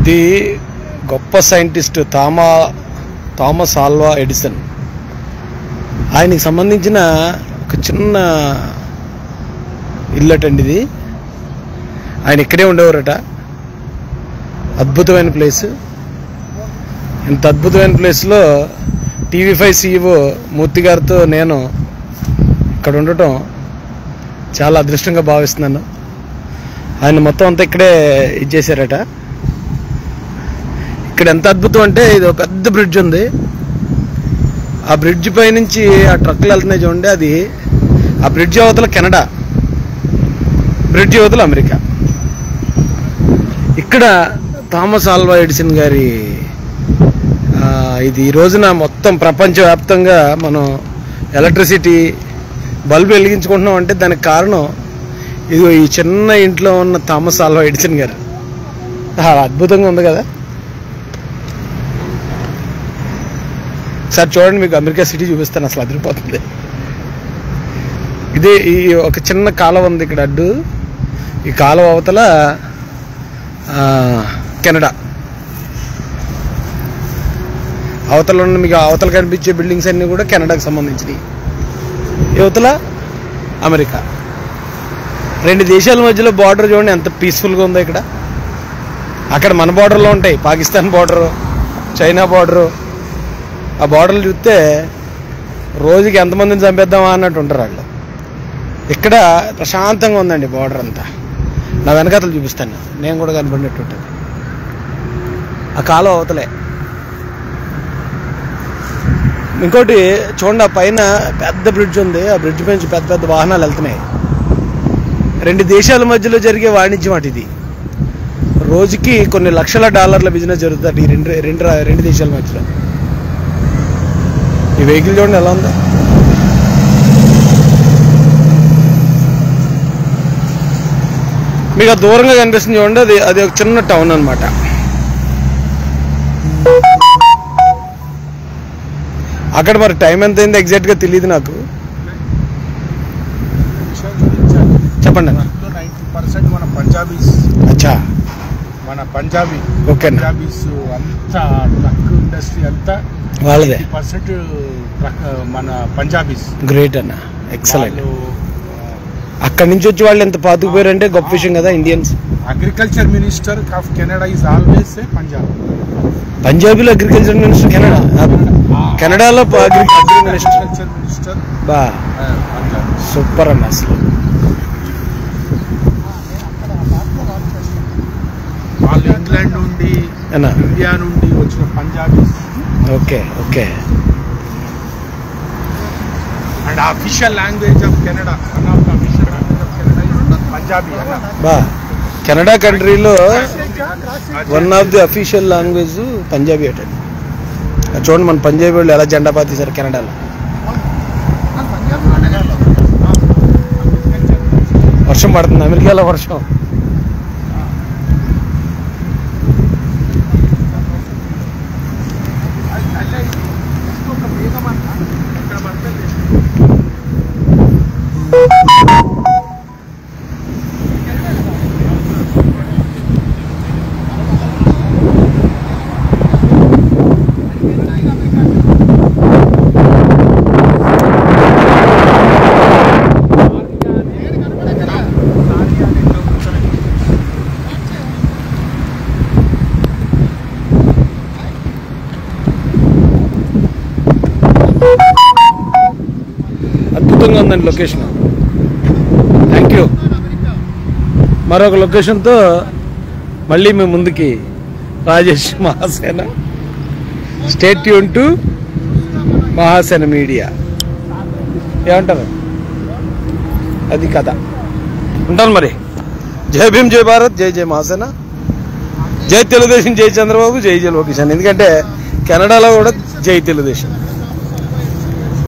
ఇది గొప్ప scientist Thomas Alva Edison. ఆయనకి సంబంధించిన ఒక చిన్న ఇల్లటండి ఇది. ఆయన ఇక్కడే ఉండేవారట. అద్భుతమైన ప్లేస్. ఇంత అద్భుతమైన ప్లేస్లో TV5 CEO మూర్తి గారితో నేను ఇక్కడ ఉండటం చాలా అదృష్టంగా భావిస్తున్నాను. ఆయన మొత్తం అంతా ఇక్కడే ఇచ్చేసారట. ఇక్కడ ఎంత అద్భుతం అంటే, ఇది ఒక పెద్ద బ్రిడ్జ్ ఉంది. ఆ బ్రిడ్జ్ పై నుంచి ఆ ట్రక్కులు వెళ్తున్నాయి చూడండి. అది ఆ బ్రిడ్జ్ అవతల కెనడా, బ్రిడ్జ్ అవతల అమెరికా. ఇక్కడ థామస్ ఆల్వా ఎడిసన్ గారి ఇది ఈ రోజున మొత్తం ప్రపంచవ్యాప్తంగా మనం ఎలక్ట్రిసిటీ బల్బు వెలిగించుకుంటున్నాం అంటే దానికి కారణం ఇది ఈ చిన్న ఇంట్లో ఉన్న థామస్ ఆల్వా ఎడిసన్ గారు. అద్భుతంగా ఉంది కదా. సార్ చూడండి, మీకు అమెరికా సిటీ చూపిస్తాను. అసలు అదిరిపోతుంది. ఇది ఈ ఒక చిన్న కాలువ ఉంది ఇక్కడ అడ్డు. ఈ కాలువ అవతల కెనడా, అవతల ఉన్న మీకు అవతల కనిపించే బిల్డింగ్స్ అన్నీ కూడా కెనడాకి సంబంధించినవి. యువతల అమెరికా. రెండు దేశాల మధ్యలో బార్డర్ చూడండి ఎంత పీస్ఫుల్గా ఉందో. ఇక్కడ అక్కడ మన బార్డర్లో ఉంటాయి, పాకిస్తాన్ బార్డరు, చైనా బార్డరు. ఆ బార్డర్లు చూస్తే రోజుకి ఎంతమందిని చంపేద్దామా అన్నట్టు ఉంటారు వాళ్ళు. ఇక్కడ ప్రశాంతంగా ఉందండి బార్డర్ అంతా. నా వెనకాతలు చూపిస్తాను, నేను కూడా కనపడినట్టు ఉంటుంది. ఆ కాలం అవతలే. ఇంకోటి చూడండి, ఆ పైన పెద్ద బ్రిడ్జ్ ఉంది. ఆ బ్రిడ్జ్ పైన పెద్ద పెద్ద వాహనాలు వెళ్తున్నాయి. రెండు దేశాల మధ్యలో జరిగే వాణిజ్యం అటు ఇది. రోజుకి కొన్ని లక్షల డాలర్ల బిజినెస్ జరుగుతుంది ఈ రెండు దేశాల మధ్యలో. ఈ వెహికల్ చూడండి ఎలా ఉందో. మీకు దూరంగా కనిపిస్తుంది చూడండి, అది ఒక చిన్న టౌన్ అనమాట. అక్కడ మరి టైం ఎంత అయింది ఎగ్జాక్ట్గా తెలియదు నాకు. చెప్పండి. 90% మన పంజాబీస్. అచ్చా, మన పంజాబీ. ఓకే. పంజాబీస్ అంతా ట్రక్ ఇండస్ట్రీ అంతా వాళ్ళదే. 90% మన పంజాబీస్. గ్రేట్ అన్న, ఎక్సలెంట్. అక్కడి నుంచి వచ్చి వాళ్ళు ఎంత పాతుకుపోయారంటే గొప్ప విషయం కదా. Indians. Agriculture minister of Canada is always a Punjab. పంజాబీలో అగ్రికల్చర్ మినిస్టర్ కెనడా. కెనడాలో అగ్రికల్చర్ మినిస్టర్ బా సూపర్ అన్న. అసలు వాళ్ళు ఇంగ్లాండ్ నుండి, ఇండియా నుండి వచ్చిన Punjabis. Okay okay. And official language of Canada, one of the official language of Canada is Punjabi అన్న. బా కెనడా కంట్రీలో one of the official language Punjabi అట. చూడండి మన పంజాబీ వాళ్ళు ఎలా జెండా పాతేశారు కెనడాలో. వర్షం పడుతుంది అమెరికాలో, వర్షం. అద్భుతంగా ఉందండి లొకేషన్. Thank you. మరొక లొకేషన్తో మళ్ళీ మేము ముందుకి. Rajesh Mahasena. Stay tune to Mahasena media. ఏమంటారు? అది కథ. ఉంటాను మరి. జై భీమ్, జై భారత్, జై జై మహాసేన, జై తెలుగుదేశం, జై చంద్రబాబు, జై జై లోకేష్. ఎందుకంటే కెనడాలో కూడా జై తెలుగుదేశం.